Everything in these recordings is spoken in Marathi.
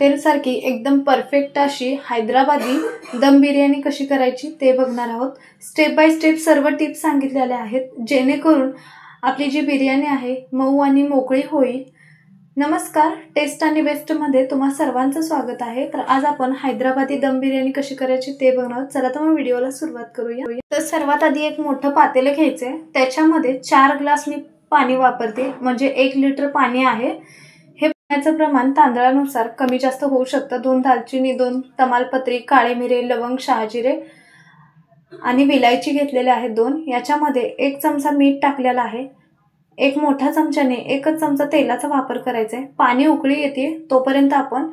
हॉटेलसारखी एकदम परफेक्ट अशी हैदराबादी दम बिर्याणी कशी करायची ते बघणार आहोत। स्टेप बाय स्टेप सर्व टिप्स सांगितलेल्या आहेत, जेणेकरून आपली जी बिर्याणी आहे मऊ आणि मोकळी होईल। नमस्कार, टेस्ट आणि बेस्ट मध्ये तुम्हा सर्वांचं स्वागत आहे। तर आज आपण हैदराबादी दम बिर्याणी कशी करायची ते बघणार आहोत। चला तर मग व्हिडिओला सुरुवात करूया। तर सर्वात आधी एक मोठं पातेलं घ्यायचंय, त्याच्यामध्ये 4 ग्लास मी पाणी वापरते, म्हणजे 1 लिटर पाणी आहे। हे पाण्याचं प्रमाण तांदळानुसार कमी जास्त होऊ शकतं। 2 दालचिनी, 2 तमालपत्री, काळे मिरे, लवंग, शहाजिरे आणि विलायची घेतलेले आहेत 2। याच्यामध्ये 1 चमचा मीठ टाकलेला आहे। 1 मोठा चमच्याने 1च चमचा तेलाचा वापर करायचा आहे। पाणी उकळी येते तोपर्यंत आपण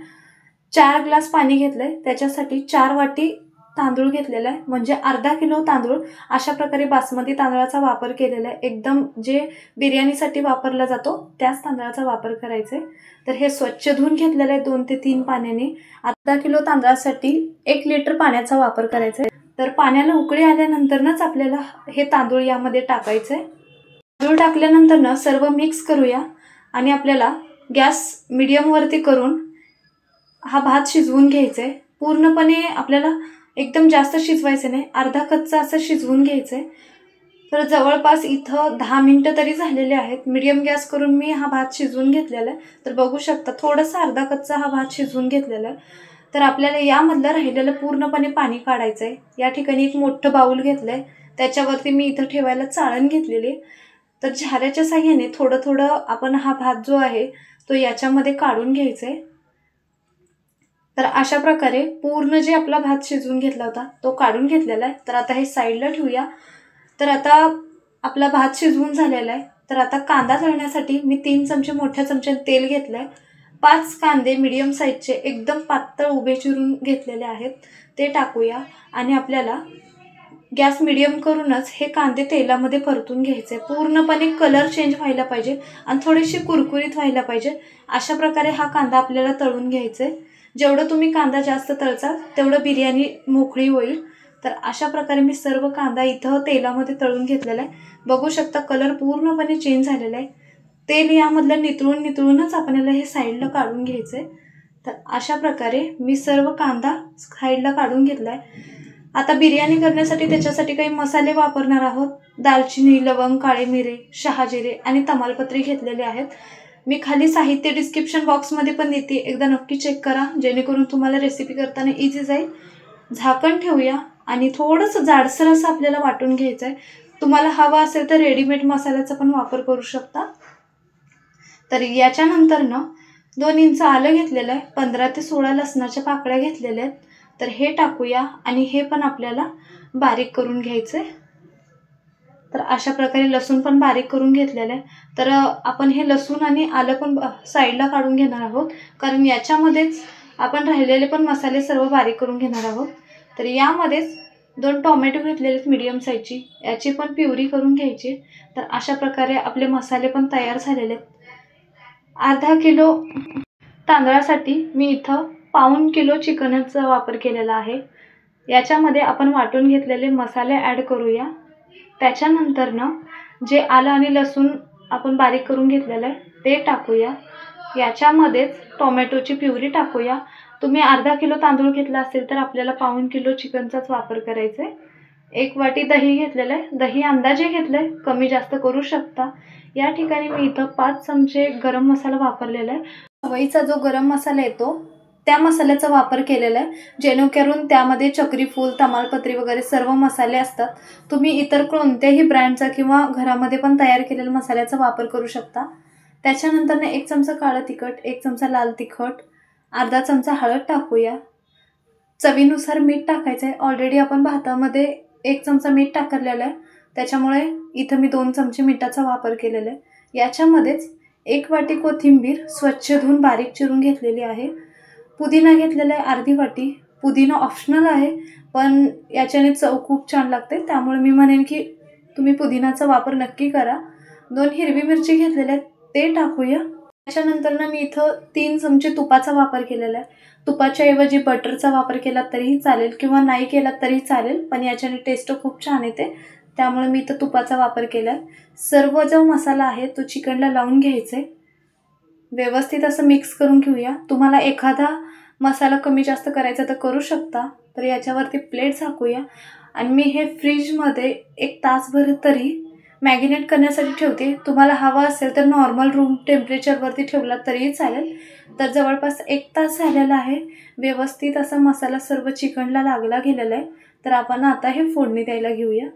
4 ग्लास पाणी घेतलंय, त्याच्यासाठी 4 वाटी तांदूळ घेतलेला आहे, म्हणजे अर्धा किलो तांदूळ। अशा प्रकारे बासमती तांदळाचा वापर केलेला आहे। एकदम जे बिर्याणीसाठी वापरला जातो त्याच तांदळाचा वापर करायचा आहे। तर हे स्वच्छ धुवून घेतलेलं आहे 2 ते 3 पाण्याने। अर्धा किलो तांदळासाठी 1 लिटर पाण्याचा वापर करायचा आहे। तर पाण्याला उकळी आल्यानंतरच आपल्याला हे तांदूळ यामध्ये टाकायचे आहे। तांदूळ टाकल्यानंतर ना सर्व मिक्स करूया आणि आपल्याला गॅस मीडियम वरती करून हा भात शिजवून घ्यायचा आहे। पूर्णपणे आपल्याला एकदम जास्त शिजवायचं नाही, अर्धा कच्चा असं शिजवून घ्यायचंय। तर जवळपास इथं 10 मिनिटं तरी झालेले आहेत। मीडियम गॅस करून मी हा भात शिजवून घेतलेला आहे। तर बघू शकता थोडासा अर्धा कच्चा हा भात शिजवून घेतलेला आहे। तर आपल्याला यामधलं राहिलेलं पूर्णपणे पाणी काढायचं आहे। या ठिकाणी एक मोठं बाउल घेतलंय, त्याच्यावरती मी इथं ठेवायला चाळण घेतलेली आहे। तर झाऱ्याच्या साहाय्याने थोडं थोडं आपण हा भात जो आहे तो याच्यामध्ये काढून घ्यायचा आहे। तर अशा प्रकारे पूर्ण जे आपला भात शिजवून घेतला होता तो काढून घेतलेला आहे। तर आता हे साईडला ठेवूया। तर आता आपला भात शिजवून झालेला आहे। तर आता कांदा तळण्यासाठी मी 3 चमचे मोठ्या चमच्याने तेल घेतलंय। 5 कांदे मीडियम साईजचे एकदम पातळ उभे चिरून घेतलेले आहेत, ते टाकूया। आणि आपल्याला गॅस मीडियम करूनच हे कांदे तेलामध्ये परतून घ्यायचे। पूर्णपणे कलर चेंज व्हायला पाहिजे आणि थोडीशी कुरकुरीत व्हायला पाहिजे। अशा प्रकारे हा कांदा आपल्याला तळून घ्यायचा आहे। जेवढं तुम्ही कांदा जास्त तळचाल तेवढं बिर्याणी मोकळी होईल। तर अशा प्रकारे मी सर्व कांदा इथं तेलामध्ये तळून घेतलेला आहे। बघू शकता कलर पूर्णपणे चेंज झालेला आहे। तेल यामधलं नितळूनच आपल्याला हे साईडला काढून घ्यायचंय। तर अशा प्रकारे मी सर्व कांदा साईडला काढून घेतलाय। आता बिर्याणी करण्यासाठी त्याच्यासाठी काही मसाले वापरणार आहोत। दालचिनी, लवंग, काळे मिरे, शहाजिरे आणि तमालपत्री घेतलेले आहेत। मी खाली साहित्य डिस्क्रिप्शन बॉक्समध्ये पण देते, एकदा नक्की चेक करा, जेणेकरून तुम्हाला रेसिपी करताना इझी जाईल। झाकण ठेवूया आणि थोडंसं जाडसर असं आपल्याला वाटून घ्यायचं आहे। तुम्हाला हवा असेल तर रेडीमेड मसाल्याचा पण वापर करू शकता। तर याच्यानंतर ना 2 इंच आलं घेतलेलं आहे, 15 ते 16 लसणाच्या पाकळ्या घेतलेल्या आहेत। तर हे टाकूया आणि हे पण आपल्याला बारीक करून घ्यायचं आहे। तर अशा प्रकारे लसूण पण बारीक करून घेतलेलं आहे। तर आपण हे लसूण आणि आलं पण साईडला काढून घेणार आहोत, कारण याच्यामध्येच आपण राहिलेले पण मसाले सर्व बारीक करून घेणार आहोत। तर यामध्येच 2 टोमॅटो घेतलेले आहेत मीडियम साईजची, याची पण प्युरी करून घ्यायची। तर अशा प्रकारे आपले मसाले पण तयार झालेले आहेत। अर्धा किलो तांदळासाठी मी इथं पाऊण किलो चिकनचा वापर केलेला आहे। याच्यामध्ये आपण वाटून घेतलेले मसाले ॲड करूया। त्याच्यानंतर ना जे आलं आणि लसूण आपण बारीक करून घेतलेलं आहे ते टाकूया। याच्यामध्येच टोमॅटोची प्युरी टाकूया। तुम्ही अर्धा किलो तांदूळ घेतला असेल तर आपल्याला पाऊण किलो चिकनचाच वापर करायचा आहे। 1 वाटी दही घेतलेलं आहे, दही अंदाजे घेतलंय, कमी जास्त करू शकता। या ठिकाणी मी इथं 5 चमचे गरम मसाला वापरलेला आहे। हवईचा जो गरम मसाला येतो त्या मसाल्याचा वापर केलेला आहे, जेणेकरून त्यामध्ये चक्री फूल, तमालपत्री वगैरे सर्व मसाले असतात। तुम्ही इतर कोणत्याही ब्रँडचा किंवा घरामध्ये पण तयार केलेल्या मसाल्याचा वापर करू शकता। त्याच्यानंतर 1 चमचा काळं तिखट, 1 चमचा लाल तिखट, अर्धा चमचा हळद टाकूया। चवीनुसार मीठ टाकायचं आहे। ऑलरेडी आपण भातामध्ये 1 चमचा मीठ टाकलेलं आहे, त्याच्यामुळे इथं मी 2 चमचे मिठाचा वापर केलेला आहे। याच्यामध्येच 1 वाटी कोथिंबीर स्वच्छ धुवून बारीक चिरून घेतलेली आहे। पुदिना घेतलेला आहे अर्धी वाटी। पुदिना ऑप्शनल आहे, पण याच्याने चव खूप छान लागते, त्यामुळे मी म्हणेन की तुम्ही पुदिनाचा वापर नक्की करा। 2 हिरवी मिरची घेतलेल्या आहेत ते टाकूया। त्याच्यानंतर ना मी इथं 3 चमचे तुपाचा वापर केलेला आहे। तुपाच्या ऐवजी बटरचा वापर केला तरीही चालेल किंवा नाही केला तरी चालेल, पण याच्याने टेस्ट खूप छान येते, त्यामुळे मी इथं तुपाचा वापर केला आहे। सर्व जो मसाला आहे तो चिकनला लावून घ्यायचा आहे, व्यवस्थित असं मिक्स करून घेऊया। तुम्हाला एखादा मसाला कमी जास्त करायचा तर करू शकता. तर याच्यावरती प्लेट झाकूया आणि मी हे फ्रीजमध्ये 1 तासभर तरी मॅगिनेट करण्यासाठी ठेवते. तुम्हाला हवा असेल तर नॉर्मल रूम टेम्परेचरवरती ठेवला तरीही चालेल. तर जवळपास 1 तास झालेला आहे. व्यवस्थित असा मसाला सर्व चिकनला लागला गेलेला आहे. तर आपण आता हे फोडणी द्यायला घेऊया.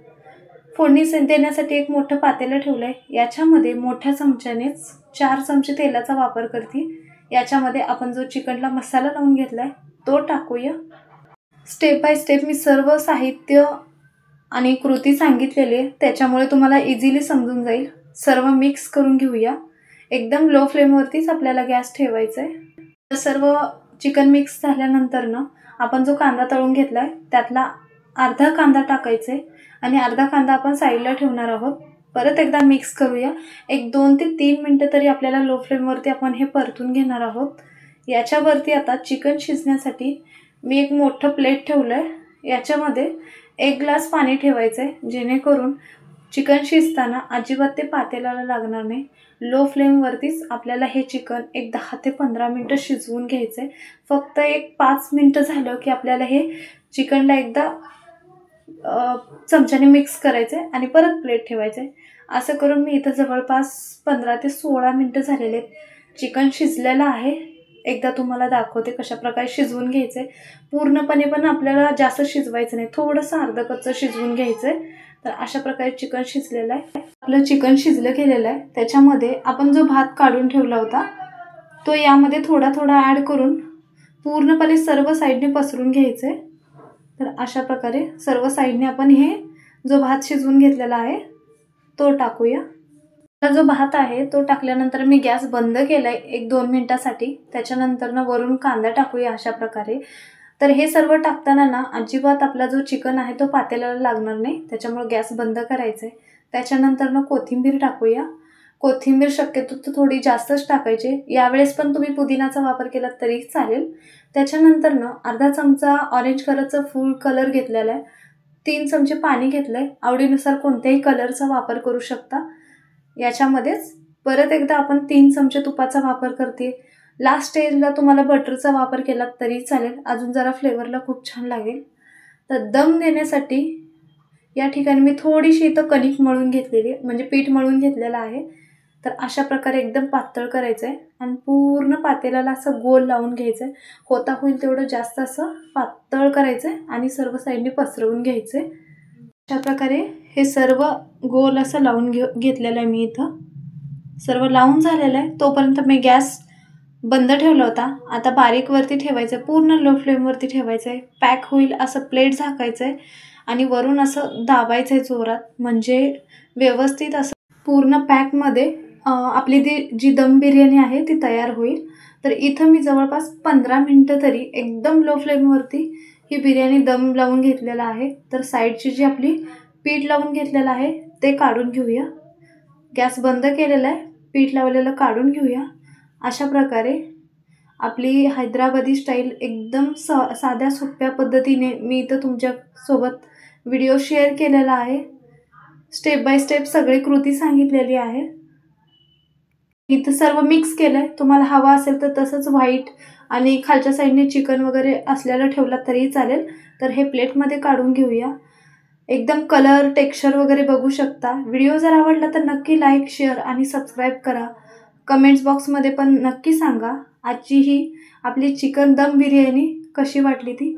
फोडणी देण्यासाठी एक मोठं पातेलं ठेवलं आहे. याच्यामध्ये मोठ्या चमच्यानेच 4 चमचे तेलाचा वापर करते. याच्यामध्ये आपण जो चिकनला मसाला लावून घेतला आहे तो टाकूया. स्टेप बाय स्टेप मी सर्व साहित्य आणि कृती सांगितलेली आहे, त्याच्यामुळे तुम्हाला इझिली समजून जाईल. सर्व मिक्स करून घेऊया. एकदम लो फ्लेमवरतीच आपल्याला गॅस ठेवायचा आहे. सर्व चिकन मिक्स झाल्यानंतर ना आपण जो कांदा तळून घेतला आहे त्यातला अर्धा कांदा टाकायचा आहे आणि अर्धा कांदा आपण साईडला ठेवणार आहोत. परत एकदा मिक्स करूया. एक 2 ते 3 मिनटं तरी आपल्याला लो फ्लेमवरती आपण हे परतून घेणार आहोत. याच्यावरती आता चिकन शिजण्यासाठी मी एक मोठं प्लेट ठेवलं आहे. याच्यामध्ये 1 ग्लास पाणी ठेवायचं आहे, जेणेकरून चिकन शिजताना अजिबात ते पातेल्याला लागणार नाही. लो फ्लेमवरतीच आपल्याला हे चिकन एक 10 ते 15 मिनटं शिजवून घ्यायचं आहे. फक्त एक 5 मिनटं झालं की आपल्याला हे चिकनला एकदा चमच्याने मिक्स करायचं आहे आणि परत प्लेट ठेवायचं आहे. असं करून मी इथं जवळपास 15 ते 16 मिनटं झालेले आहेत. चिकन शिजलेलं आहे. एकदा तुम्हाला दाखवते कशाप्रकारे शिजवून घ्यायचं आहे. पूर्णपणे पण आपल्याला जास्त शिजवायचं नाही, थोडंसं अर्धं कच्चं शिजवून घ्यायचं आहे. तर अशा प्रकारे चिकन शिजलेलं आहे. आपलं चिकन शिजलं गेलेलं आहे. त्याच्यामध्ये आपण जो भात काढून ठेवला होता तो यामध्ये थोडा थोडा ॲड करून पूर्णपणे सर्व साईडने पसरून घ्यायचं आहे. तर अशा प्रकारे सर्व साईडने आपण हे जो भात शिजवून घेतलेला आहे तो टाकूया. जो भात आहे तो टाकल्यानंतर मी गॅस बंद केला आहे 1-2 मिनटासाठी. त्याच्यानंतर ना वरून कांदा टाकूया अशा प्रकारे. तर हे सर्व टाकताना ना अजिबात आपला जो चिकन आहे तो पातेल्याला लागणार नाही, त्याच्यामुळे गॅस बंद करायचा आहे. त्याच्यानंतर ना कोथिंबीर टाकूया. कोथिंबीर शक्यतो तर थोडी जास्तच टाकायची. यावेळेस पण तुम्ही पुदिनाचा वापर केला तरी चालेल. त्याच्यानंतर ना अर्धा चमचा ऑरेंज कलरचा फूड कलर घेतलेला आहे. 3 चमचे पाणी घेतलं आहे. आवडीनुसार कोणत्याही कलरचा वापर करू शकता. याच्यामध्येच परत एकदा आपण 3 चमचे तुपाचा वापर करते. लास्ट स्टेजला तुम्हाला बटरचा वापर केला तरी चालेल, अजून जरा फ्लेवरला खूप छान लागेल. तर दम देण्यासाठी या ठिकाणी मी थोडीशी इथं कणिक मळून घेतलेली आहे, म्हणजे पीठ मळून घेतलेलं आहे. तर अशा प्रकारे एकदम पातळ करायचं आहे आणि पूर्ण पातेल्याला असं गोल लावून घ्यायचं आहे. होता होईल तेवढं जास्त असं पातळ करायचं आहे आणि सर्व साईडने पसरवून घ्यायचं आहे. अशा प्रकारे हे सर्व गोल असं लावून घेतलेलं आहे मी इथं. सर्व लावून झालेलं आहे. तोपर्यंत मी गॅस बंद ठेवला होता. आता बारीकवरती ठेवायचं आहे, पूर्ण लो फ्लेमवरती ठेवायचं आहे. पॅक होईल असं प्लेट झाकायचं आहे आणि वरून असं दाबायचं आहे जोरात, म्हणजे व्यवस्थित असं पूर्ण पॅकमध्ये आपली जी दम बिर्याणी आहे ती तयार होईल. तर इथं मी जवळपास 15 मिनटं तरी एकदम लो फ्लेमवरती ही बिर्याणी दम लावून घेतलेला आहे. तर साईडची जी आपली पीठ लावून घेतलेलं आहे ते काढून घेऊया. गॅस बंद केलेला आहे. पीठ लावलेलं काढून घेऊया. अशा प्रकारे आपली हैदराबादी स्टाईल एकदम साध्या सोप्या पद्धतीने मी इथं तुमच्यासोबत व्हिडिओ शेअर केलेला आहे. स्टेप बाय स्टेप सगळी कृती सांगितलेली आहे. इथं सर्व मिक्स केलं आहे. तुम्हाला हवा असेल तर तसंच व्हाईट आणि खालच्या साईडने चिकन वगैरे असलेलं ठेवला तरीही चालेल. तर हे प्लेटमध्ये काढून घेऊया. एकदम कलर टेक्स्चर वगैरे बघू शकता. व्हिडिओ जर आवडला तर नक्की लाईक, शेअर आणि सबस्क्राईब करा. कमेंट्स बॉक्समध्ये पण नक्की सांगा आजची ही आपली चिकन दम बिर्याणी कशी वाटली ती.